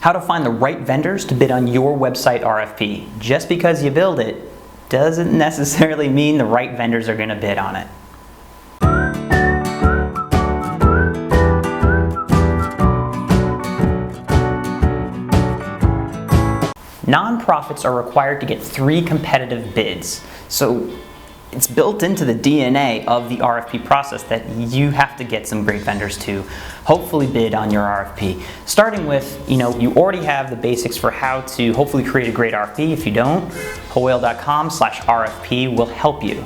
How to find the right vendors to bid on your website RFP. Just because you build it doesn't necessarily mean the right vendors are going to bid on it. Nonprofits are required to get 3 competitive bids. So it's built into the DNA of the RFP process that you have to get some great vendors to hopefully bid on your RFP. Starting with, you already have the basics for how to hopefully create a great RFP. If you don't, wholewhale.com/RFP will help you.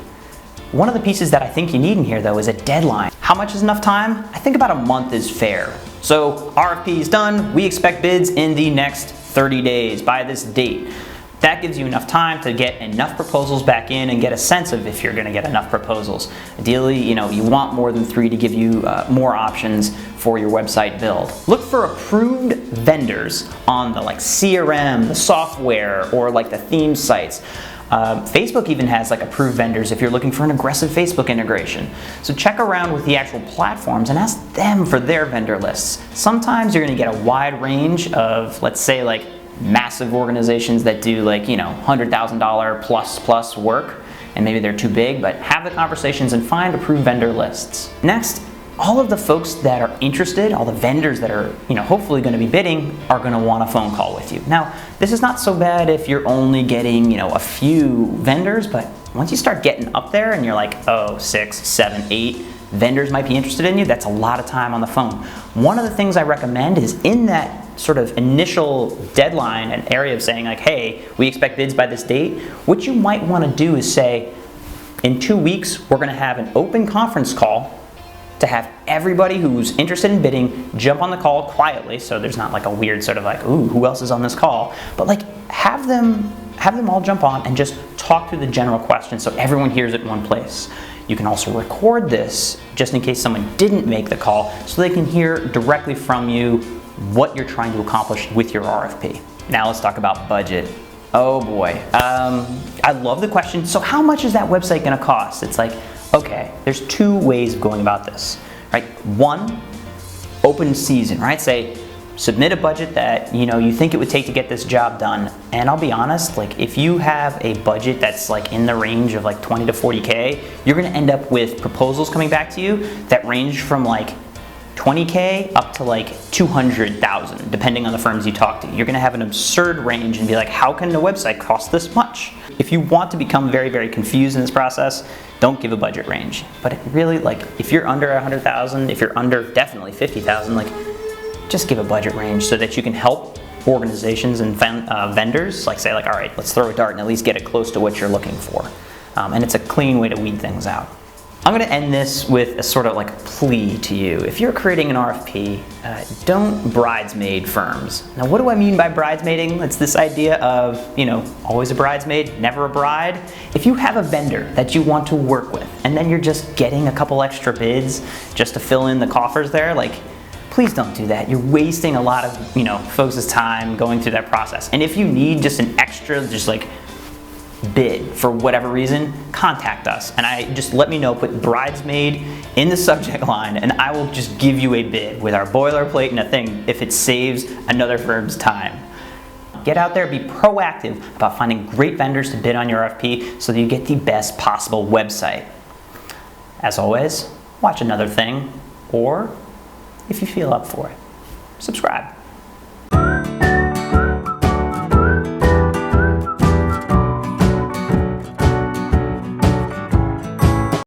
One of the pieces that I think you need in here though is a deadline. How much is enough time? I think about a month is fair. So RFP is done, we expect bids in the next 30 days by this date. That gives you enough time to get enough proposals back in and get a sense of if you're going to get enough proposals. Ideally, you want more than 3 to give you more options for your website build. Look for approved vendors on the CRM, the software, or the theme sites. Facebook even has approved vendors if you're looking for an aggressive Facebook integration. So check around with the actual platforms and ask them for their vendor lists. Sometimes you're going to get a wide range of, let's say, massive organizations that do $100,000 plus work, and maybe they're too big, but have the conversations and find approved vendor lists. Next, all of the folks that are interested, all the vendors that are hopefully going to be bidding, are going to want a phone call with you. Now, this is not so bad if you're only getting a few vendors, but once you start getting up there and you're like, oh, 6, 7, 8 vendors might be interested in you, that's a lot of time on the phone. One of the things I recommend is in that sort of initial deadline, an area of saying hey, we expect bids by this date, what you might want to do is say, in 2 weeks, we're going to have an open conference call to have everybody who's interested in bidding jump on the call quietly, so there's not a weird sort of ooh, who else is on this call, but have them all jump on and just talk through the general questions so everyone hears it in one place. You can also record this just in case someone didn't make the call so they can hear directly from you what you're trying to accomplish with your RFP. Now let's talk about budget. Oh boy, I love the question, so how much is that website gonna cost? It's okay, there's 2 ways of going about this, right? One, open season, right? Say, submit a budget that you think it would take to get this job done. And I'll be honest, if you have a budget that's in the range of 20 to 40K, you're gonna end up with proposals coming back to you that range from 20K up to 200,000, depending on the firms you talk to. You're gonna have an absurd range and be how can a website cost this much? If you want to become very, very confused in this process, don't give a budget range. But it really, if you're under 100,000, if you're under definitely 50,000, just give a budget range so that you can help organizations and vendors, say all right, let's throw a dart and at least get it close to what you're looking for. And it's a clean way to weed things out. I'm going to end this with a sort of plea to you. If you're creating an RFP, don't bridesmaid firms. Now, what do I mean by bridesmaiding? It's this idea of, always a bridesmaid, never a bride. If you have a vendor that you want to work with, and then you're just getting a couple extra bids just to fill in the coffers there, please don't do that. You're wasting a lot of, folks' time going through that process. And if you need just an extra, bid for whatever reason, contact us and just let me know, put bridesmaid in the subject line, and I will just give you a bid with our boilerplate and a thing if it saves another firm's time. Get out there, be proactive about finding great vendors to bid on your RFP so that you get the best possible website. As always, watch another thing, or if you feel up for it, subscribe.